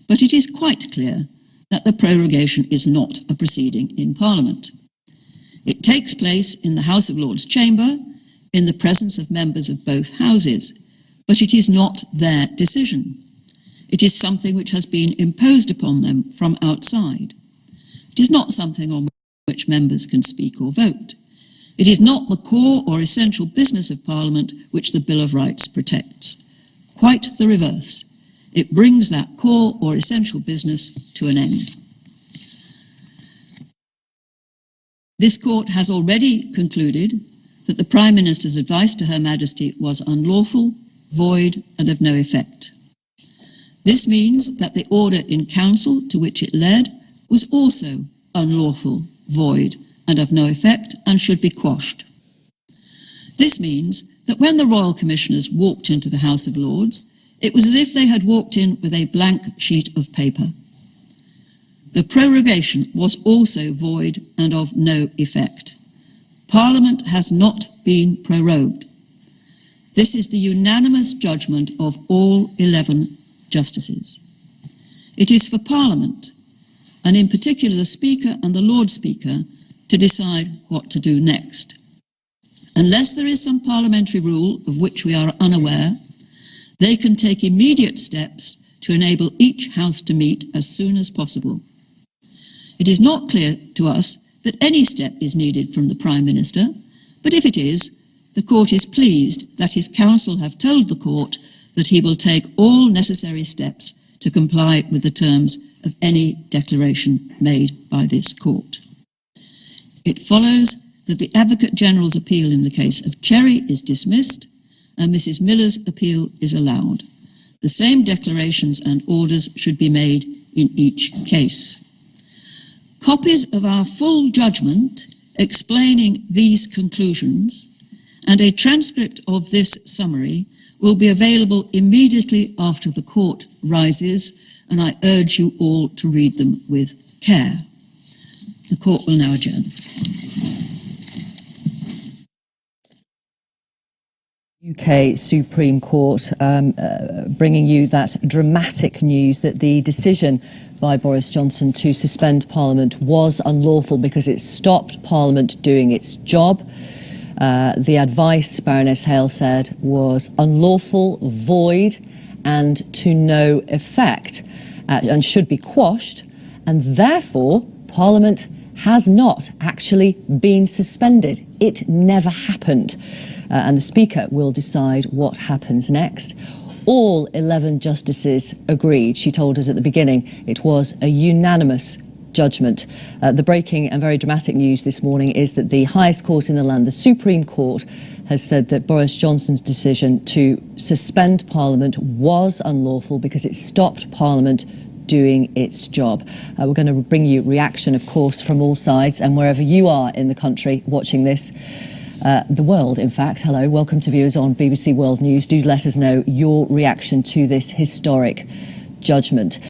but it is quite clear that the prorogation is not a proceeding in Parliament. It takes place in the House of Lords chamber, in the presence of members of both houses, but it is not their decision. It is something which has been imposed upon them from outside. It is not something on which members can speak or vote. It is not the core or essential business of Parliament which the Bill of Rights protects. Quite the reverse. It brings that core or essential business to an end. This court has already concluded that the Prime Minister's advice to Her Majesty was unlawful, void, and of no effect. This means that the order in council to which it led was also unlawful, void, and of no effect, and should be quashed. This means that when the Royal Commissioners walked into the House of Lords, it was as if they had walked in with a blank sheet of paper. The prorogation was also void and of no effect. Parliament has not been prorogued. This is the unanimous judgment of all 11 justices. It is for Parliament, and in particular the Speaker and the Lord Speaker, to decide what to do next. Unless there is some parliamentary rule of which we are unaware, they can take immediate steps to enable each House to meet as soon as possible. It is not clear to us that any step is needed from the Prime Minister, but if it is, the Court is pleased that his counsel have told the Court that he will take all necessary steps to comply with the terms of any declaration made by this Court. It follows that the Advocate General's appeal in the case of Cherry is dismissed and Mrs. Miller's appeal is allowed. The same declarations and orders should be made in each case. Copies of our full judgment explaining these conclusions and a transcript of this summary will be available immediately after the Court rises, and I urge you all to read them with care. The Court will now adjourn. UK Supreme Court bringing you that dramatic news that the decision by Boris Johnson to suspend Parliament was unlawful because it stopped Parliament doing its job. The advice, Baroness Hale said, was unlawful, void, and to no effect, and should be quashed, and therefore Parliament has not actually been suspended. It never happened. And the Speaker will decide what happens next. All 11 justices agreed. She told us at the beginning it was a unanimous judgment. The breaking and very dramatic news this morning is that the highest court in the land, the Supreme Court, has said that Boris Johnson's decision to suspend Parliament was unlawful because it stopped Parliament doing its job. We're going to bring you reaction, of course, from all sides, and wherever you are in the country watching this, the world, in fact. Hello, welcome to viewers on BBC World News. Do let us know your reaction to this historic judgment.